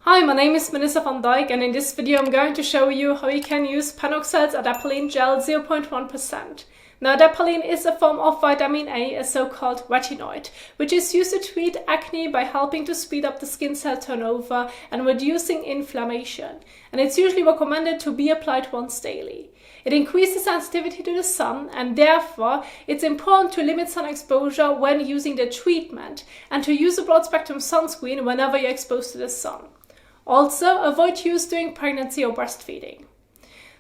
Hi, my name is Melissa van Dijk, and in this video I'm going to show you how you can use Panoxyle's Adapalene Gel 0.1%. Now, adapalene is a form of vitamin A, a so-called retinoid, which is used to treat acne by helping to speed up the skin cell turnover and reducing inflammation. And it's usually recommended to be applied once daily. It increases sensitivity to the sun, and therefore it's important to limit sun exposure when using the treatment and to use a broad-spectrum sunscreen whenever you're exposed to the sun. Also, avoid use during pregnancy or breastfeeding.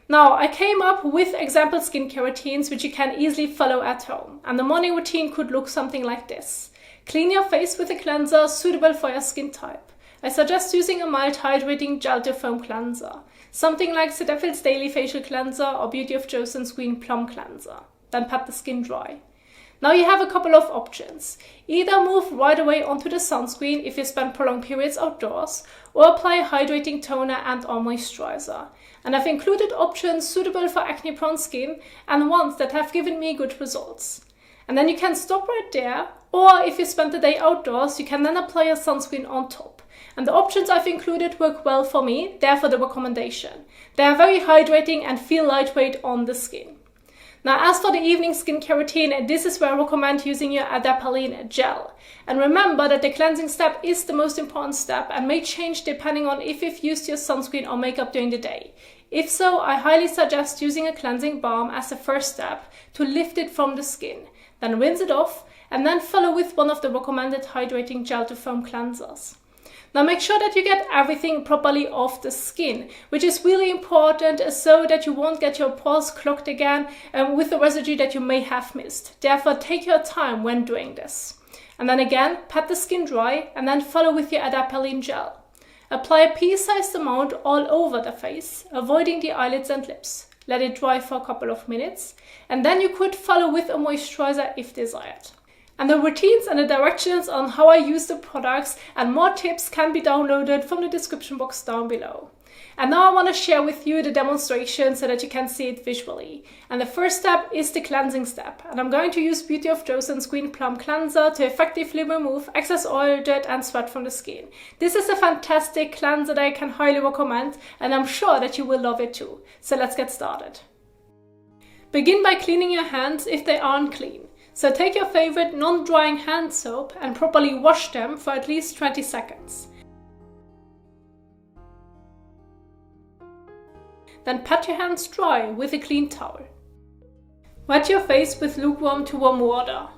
Now, I came up with example skincare routines which you can easily follow at home. And the morning routine could look something like this. Clean your face with a cleanser suitable for your skin type. I suggest using a mild hydrating gel to foam cleanser. Something like Cetaphil's Daily Facial Cleanser or Beauty of Joe Sunscreen Plum Cleanser. Then pat the skin dry. Now you have a couple of options. Either move right away onto the sunscreen if you spend prolonged periods outdoors, or apply a hydrating toner and/or moisturizer. And I've included options suitable for acne-prone skin and ones that have given me good results. And then you can stop right there, or if you spend the day outdoors, you can then apply a sunscreen on top. And the options I've included work well for me, therefore the recommendation. They are very hydrating and feel lightweight on the skin. Now, as for the evening skincare routine, this is where I recommend using your Adapalene gel. And remember that the cleansing step is the most important step and may change depending on if you've used your sunscreen or makeup during the day. If so, I highly suggest using a cleansing balm as the first step to lift it from the skin. Then rinse it off and then follow with one of the recommended hydrating gel to foam cleansers. Now make sure that you get everything properly off the skin, which is really important so that you won't get your pores clogged again with the residue that you may have missed. Therefore, take your time when doing this. And then again, pat the skin dry and then follow with your Adapalene gel. Apply a pea-sized amount all over the face, avoiding the eyelids and lips. Let it dry for a couple of minutes, and then you could follow with a moisturizer if desired. And the routines and the directions on how I use the products and more tips can be downloaded from the description box down below. And now I want to share with you the demonstration so that you can see it visually. And the first step is the cleansing step. And I'm going to use Beauty of Joe Sunscreen Plum Cleanser to effectively remove excess oil, dirt and sweat from the skin. This is a fantastic cleanser that I can highly recommend, and I'm sure that you will love it too. So let's get started. Begin by cleaning your hands if they aren't clean. So take your favorite non-drying hand soap and properly wash them for at least 20 seconds. Then pat your hands dry with a clean towel. Wet your face with lukewarm to warm water.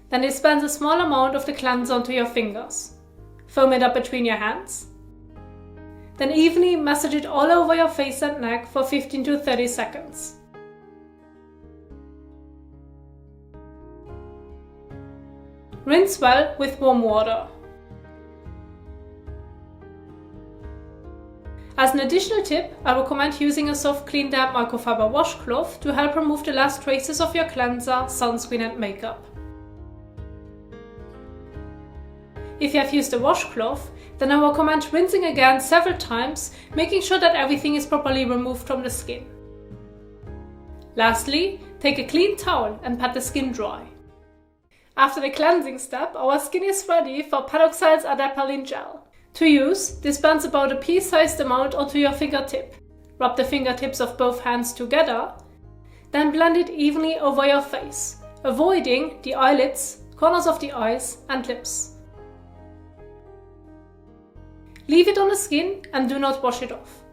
Then dispense a small amount of the cleanser onto your fingers. Foam it up between your hands. Then evenly massage it all over your face and neck for 15 to 30 seconds. Rinse well with warm water. As an additional tip, I recommend using a soft clean damp microfiber washcloth to help remove the last traces of your cleanser, sunscreen and makeup. If you have used a washcloth, then I recommend rinsing again several times, making sure that everything is properly removed from the skin. Lastly, take a clean towel and pat the skin dry. After the cleansing step, our skin is ready for Panoxyle's Adapalene gel. To use, dispense about a pea-sized amount onto your fingertip. Rub the fingertips of both hands together, then blend it evenly over your face, avoiding the eyelids, corners of the eyes and lips. Leave it on the skin and do not wash it off.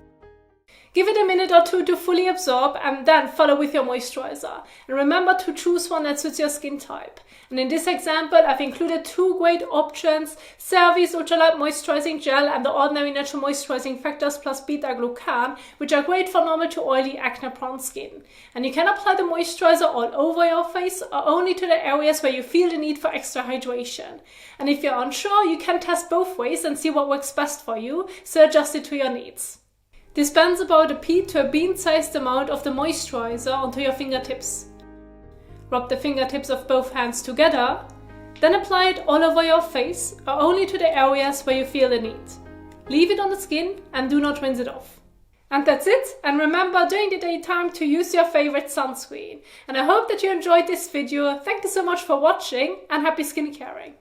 Give it a minute or two to fully absorb and then follow with your moisturizer. And remember to choose one that suits your skin type. And in this example, I've included two great options, CeraVe's Ultralight Moisturizing Gel and the Ordinary Natural Moisturizing Factors plus beta-glucan, which are great for normal to oily acne-prone skin. And you can apply the moisturizer all over your face or only to the areas where you feel the need for extra hydration. And if you're unsure, you can test both ways and see what works best for you, so adjust it to your needs. Dispense about a pea to a bean-sized amount of the moisturizer onto your fingertips. Rub the fingertips of both hands together, then apply it all over your face or only to the areas where you feel the need. Leave it on the skin and do not rinse it off. And that's it. And remember during the daytime to use your favorite sunscreen. And I hope that you enjoyed this video. Thank you so much for watching and happy skincaring.